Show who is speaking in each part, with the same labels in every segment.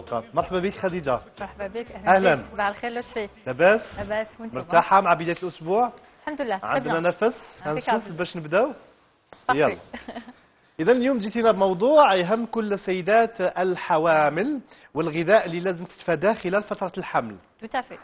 Speaker 1: الأوقات. مرحبا بك خديجة.
Speaker 2: مرحبا بك.
Speaker 1: أهلا.
Speaker 2: صباح الخير لطفي.
Speaker 1: لاباس؟
Speaker 2: لاباس وانت؟
Speaker 1: مرتاحة مع بداية الأسبوع؟
Speaker 2: الحمد لله.
Speaker 1: عندنا نفس هنشوف باش نبداو.
Speaker 2: يلا.
Speaker 1: إذا اليوم جيتينا بموضوع يهم كل السيدات الحوامل والغذاء اللي لازم تتفاداه خلال فترة الحمل.
Speaker 2: توتافي.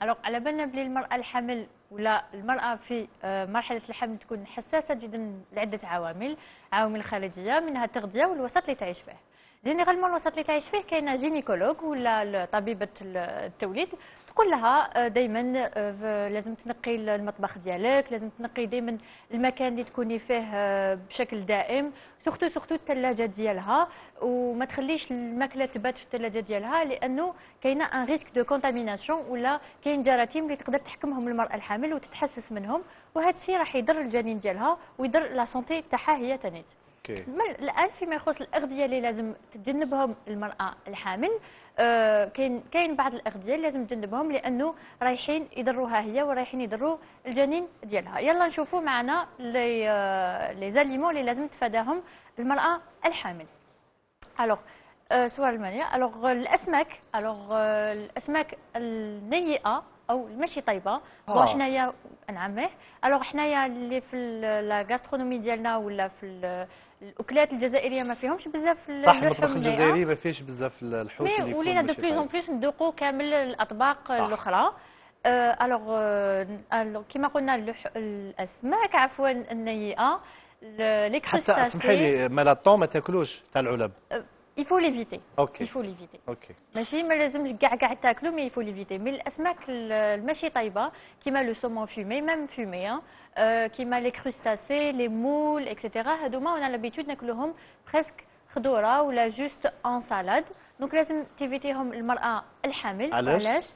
Speaker 2: الوغ على بالنا بلي المرأة الحامل ولا المرأة في مرحلة الحمل تكون حساسة جدا لعدة عوامل خارجية، منها التغذية والوسط اللي تعيش فيه. جينيرالمون الوسط اللي تعيش فيه كاينه جينيكولوج ولا طبيبه التوليد تقول لها دائما لازم تنقي المطبخ ديالك، لازم تنقي دائما المكان اللي تكوني فيه بشكل دائم، سورتو الثلاجه ديالها، وما تخليش الماكله تبات في الثلاجه ديالها، لانه كاينه ان ريسك دو كونتاميناسيون ولا كاين جراثيم اللي تقدر تحكمهم المراه الحامل وتتحسس منهم، وهذا الشيء راح يضر الجنين ديالها ويضر لا سونتي تاعها هي تانيت. الان فيما يخص الاغذيه اللي لازم تتجنبهم المراه الحامل، كاين بعض الاغذيه اللي لازم تجنبهم لانه رايحين يضروها هي ورايحين يضروا الجنين ديالها. يلا نشوفوا معنا لي زاليمون اللي لازم تفاداهم المراه الحامل. الوغ سؤال المانيا. الوغ الاسماك النيئه او ماشي طيبه. حنايا نعمه. الوغ حنايا اللي في لا غاسترونومي ديالنا ولا في الاكلات الجزائريه ما فيهمش بزاف اللحوم
Speaker 1: المطبخ الجزائري ما فيهش بزاف الحوت اللي يكون
Speaker 2: ولينا دو بليز اون بليس ندوقوا كامل الاطباق الاخرى. الوغ كيما قلنا الاسماك عفوا النيئه لي كروستاسي.
Speaker 1: حتى اسمحي لي مالاطون ما تاكلوش تاع العلب.
Speaker 2: il faut l'éviter.
Speaker 1: اوكي.
Speaker 2: il faut l'éviter.
Speaker 1: اوكي.
Speaker 2: ماشي ما لازمش كاع تاكلو، مي il faut l'éviter. مي الاسماك الماشي طيبه كيما لو سومون فومي ميم فومي كيما لي كروستاسي لي مول اكسيتيرا، هذوما انا لابيتود ناكلوهم بريسك خضوره ولا جوست ان سالاد. دونك لازم تيفيتيهم المراه الحامل. علاش؟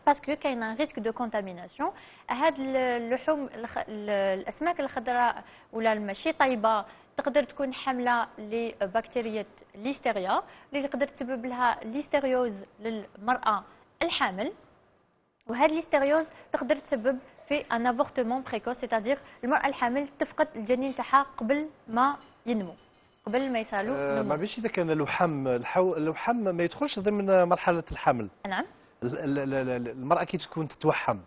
Speaker 2: باسكو كاين ان ريسك دو كونتاميناسيون. هاد اللحوم الاسماك الخضراء ولا الماشي طيبه تقدر تكون حامله لبكتيريا ليستيريا اللي تقدر تسبب لها ليستيريوز للمراه الحامل، وهاد ليستيريوز تقدر تسبب في ان افورتمون بريكوس، سيتادير المراه الحامل تفقد الجنين تاعها قبل ما ينمو، قبل ما يصالو نمو.
Speaker 1: ما بيش اذا كان اللحم ما يدخلش ضمن مرحله الحمل.
Speaker 2: نعم.
Speaker 1: المراه كي تكون تتوحم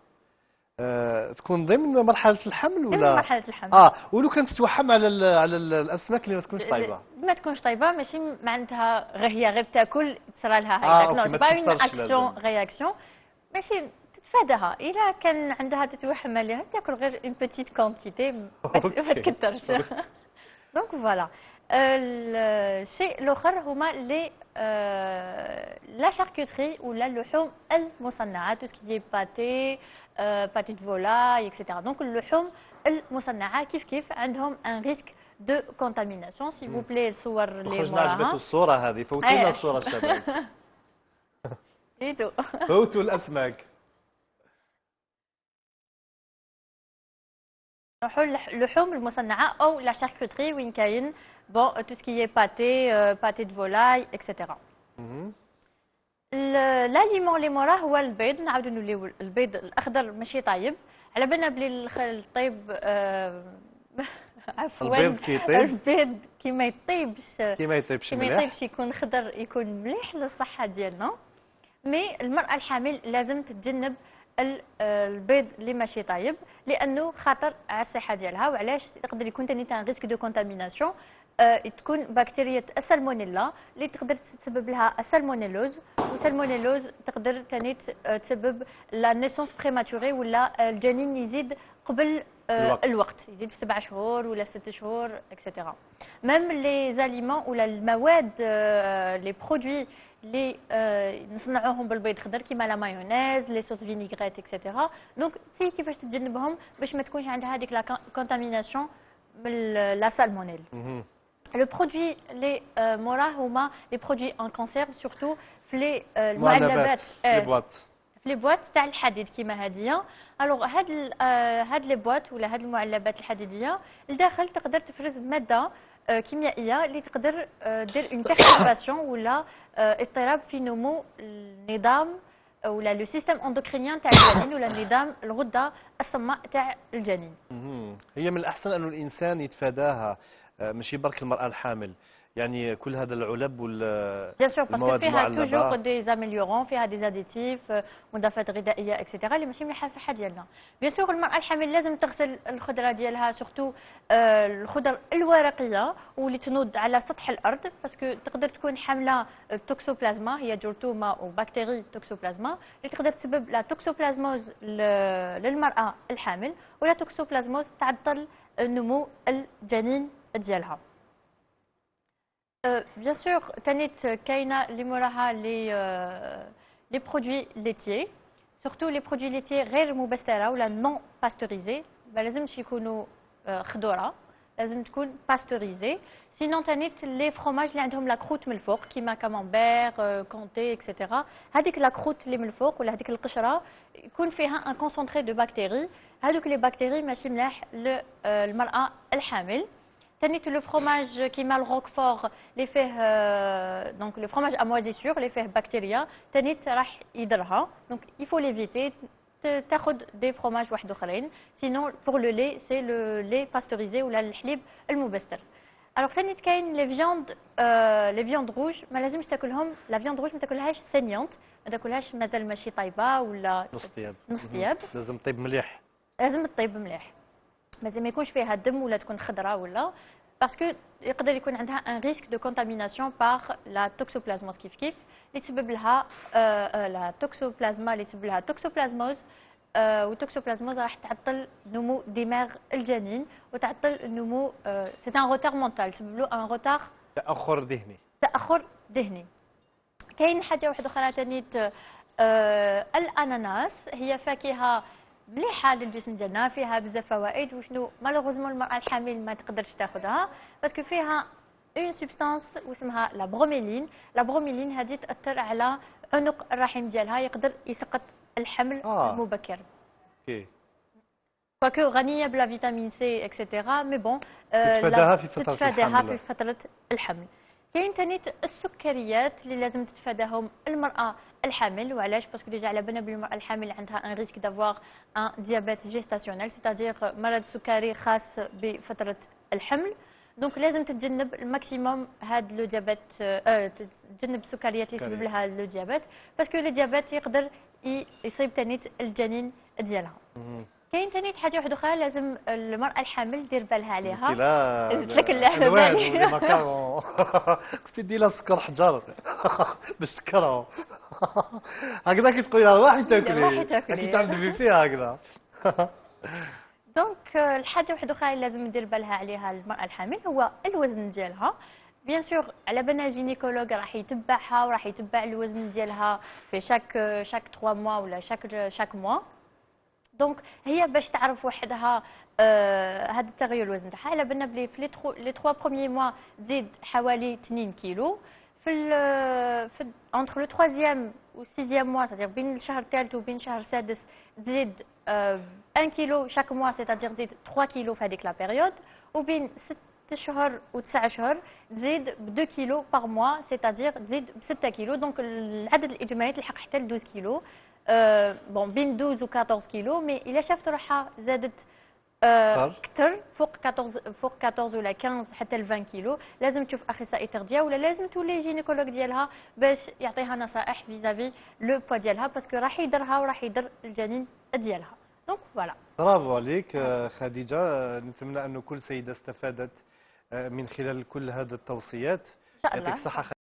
Speaker 1: تكون ضمن مرحله الحمل ولا
Speaker 2: ضمن مرحله الحمل.
Speaker 1: ولو كانت تتوحم على الاسماك اللي ما تكونش طيبه.
Speaker 2: ما تكونش طيبه ماشي معناتها غير تاكل تصرى لها هكذاك. نو با اون اكسيون رياكسيون، ماشي تتفاداها. الا كان عندها تتوحم عليها تاكل غير اون بيتيت كونتيتي، ما تكثرش. دونك فوالا. الشيء الاخر هما لي لا شاركوتري ولا اللحوم المصنعه، تو سكي باتي باتي دو فولاي اكسيتيرا. دونك اللحوم المصنعه كيف عندهم ان ريسك دو كونتاميناسيون. سي فو بلي الصور اللي موراها
Speaker 1: عجبته الصوره هذه، فوتينا الصوره الشباب.
Speaker 2: ايدو
Speaker 1: فوتوا الاسماك.
Speaker 2: اللحوم المصنعه او لا شاركوتري وين كاين بون تو سكي باتي دو فولاي اكسيتيرا. الاليمون اللي موراه هو البيض. نعاودو نوليو البيض الاخضر ماشي طايب. على بالنا بلي الطيب عفوا
Speaker 1: البيض كيطيب،
Speaker 2: البيض كيما يطيبش
Speaker 1: مليح،
Speaker 2: يكون خضر يكون مليح للصحه ديالنا. مي المراه الحامل لازم تتجنب البيض اللي ماشي طايب لانه خطر على الصحه ديالها. وعلاش؟ يقدر يكون ثاني تاع ريسك دو كونتاميناسيون. تكون بكتيريا السالمونيلا اللي تقدر تسبب لها السالمونيلوز، والسالمونيلوز تقدر ثاني تسبب لا نيسونس بريماتوري ولا الجنين يزيد قبل الوقت، يزيد في 7 شهور ولا 6 شهور اكسيتيرا. ميم لي زاليمون ولا المواد لي برودوي اللي نصنعوهم بالبيض خضر كيما لا مايونيز لي صوص فينيغريت اكسيتيرا. دونك سي كيفاش تتجنبهم باش ما تكونش عندها هذيك لا كونتاميناسيون من لا سالمونيل. لو برودوي اللي موراه هما لي برودوي ان كونسيرف سورتو في المعلبات، في لي بواط تاع الحديد كيما هذه. الوغ هاد لي بواط ولا هاد المعلبات الحديديه لداخل تقدر تفرز ماده كيميائيه اللي تقدر دير اون بيرتورباسيون ولا اضطراب في نمو النظام ولا لو سيستم اندوكرينيان تاع الجنين ولا النظام الغده الصماء تاع الجنين.
Speaker 1: هي من الاحسن انه الانسان يتفاداها، ماشي برك المراه الحامل، يعني كل هذا العلب
Speaker 2: بيان سور باسكو
Speaker 1: والمواد
Speaker 2: فيها توجور
Speaker 1: المعلبه.
Speaker 2: دي زاميليورون، فيها دي زاديتيف، مضادات غذائيه اكسيتيرا اللي ماشي مليحه للصحه ديالنا. بيان سور المراه الحامل لازم تغسل الخضره ديالها، سورتو الخضر الورقيه واللي تنوض على سطح الارض، باسكو تقدر تكون حامله توكسوبلازما، هي جرثومه وبكتيري توكسوبلازما اللي تقدر تسبب لا توكسوبلازموز للمراه الحامل، ولا توكسوبلازموز تعطل نمو الجنين ديالها. بيان سور تانيت كاينه اللي موراها لي برودوي ليتيي، سورتو لي برودوي ليتيي غير مبستره ولا نون باستوريزي، ما لازمش يكونوا خضوره، لازم تكون باستوريزي. سينون تانيت لي فروماج اللي عندهم لا كروت من الفوق كيما كامامبير كونتي اكسيتيرا، هذيك لا كروت اللي من الفوق ولا هذيك القشره يكون فيها ان كونسونطري دو بكتيري، هذوك لي بكتيري ماشي ملاح للمراه الحامل. تانيت لو فروماج كيما الروكفور اللي فيه دونك لو فروماج ا موازيسور اللي فيه بكتيريا تانيت راح يضرها، دونك يفو ليفيتي تاخذ دي فروماج واحد اخرين. سينون بور لو لي سي لو لي باستوريزي ولا الحليب المبستر. الوغ تانيت كاين لي فيوند روج ما لازمش تاكلهم، لا فيوند روج ما تاكلهاش سينيونت، ما تاكلهاش مازال ماشي طايبه ولا
Speaker 1: نص طياب.
Speaker 2: نص طياب،
Speaker 1: لازم طيب مليح.
Speaker 2: لازم تطيب مليح، مازال ما يكونش فيها دم ولا تكون خضراء ولا، باسكو يقدر يكون عندها ان ريسك دو كونتاميناسيون باغ لا توكسوبلازموز اللي تسبب لها لا توكسوبلازما اللي تسبب لها توكسوبلازموز، والتوكسوبلازموز راح تعطل نمو دماغ الجنين وتعطل النمو، سي ان روتار مونتال، تسبب له ان روتار
Speaker 1: تاخر ذهني.
Speaker 2: تاخر ذهني. كاين حاجه واحده اخرى تانيت، الاناناس هي فاكهه مليحه للجسم ديالنا، فيها بزاف فوائد، وشنو مالوغوزمون المراه الحامل ما تقدرش تاخذها باسكو فيها اون سبستانس واسمها لا بروميلين. لا بروميلين هذه تاثر على عنق الرحم ديالها، يقدر يسقط الحمل المبكر.
Speaker 1: اوكي.
Speaker 2: فاكو غنيه بلا فيتامين سي اكسيتيرا، مي بون
Speaker 1: تتفاداها في فتره
Speaker 2: تتفاداها
Speaker 1: الحمل.
Speaker 2: في فتره الحمل. كاين تاني السكريات اللي لازم تتفاداهم المراه الحامل، وعلاش؟ باسكو ديجا على بالنا بلي المراه الحامل عندها ان ريسك دافوار ان ديابيت جيستاسيونيل، سيتادير مرض سكري خاص بفتره الحمل. دونك لازم تتجنب الماكسيموم هاد لو ديابيت، تتجنب السكريات اللي تسبب لها لو ديابيت، باسكو لو ديابيت يقدر يصيب تاني الجنين ديالها. كاين تاني حاجه واحده اخرى لازم المراه الحامل دير بالها عليها.
Speaker 1: لا
Speaker 2: قلت لك اللي على بالي
Speaker 1: ماكارون كنت دير لها سكر حجر باش تسكرهم هكذا كي تقولي لها روحي تاكلي كي تعذبي فيها هكذا.
Speaker 2: دونك الحاجه واحده اخرى اللي لازم ندير بالها عليها المراه الحامل هو الوزن ديالها. بيان سور على بالنا جينيكولوج راح يتبعها وراح يتبع الوزن ديالها في شاك 3 موا ولا شاك موا. دونك هي باش تعرف وحدها هذا التغير الوزن تاعها، على بالنا بلي في لي 3 بروميي موا تزيد حوالي 2 كيلو، في انتر لو 3 و 6 موا سيتادير بين الشهر الثالث وبين الشهر السادس تزيد 1 كيلو شاك موا، سيتادير تزيد 3 كيلو في هذيك لا بيريود، وبين 6 اشهر و9 اشهر تزيد ب 2 كيلو باغ موا، سيتادير تزيد ب 6 كيلو. دونك العدد الاجمالي تلحق حتى ل 12 كيلو. بون بين 12 و 14 كيلو، مي الا شافت روحها زادت اكثر فوق 14 ولا 15 حتى ل 20 كيلو، لازم تشوف اخصائي تغذيه ولا لازم تولي جينيكولوج ديالها باش يعطيها نصائح فيزافي لو بوا ديالها، باسكو راح يضرها وراح يضر الجنين ديالها. دونك فوالا.
Speaker 1: برافو عليك خديجه. نتمنى انه كل سيده استفادت من خلال كل هذه التوصيات.
Speaker 2: ان شاء الله.
Speaker 1: يعطيك الصحه.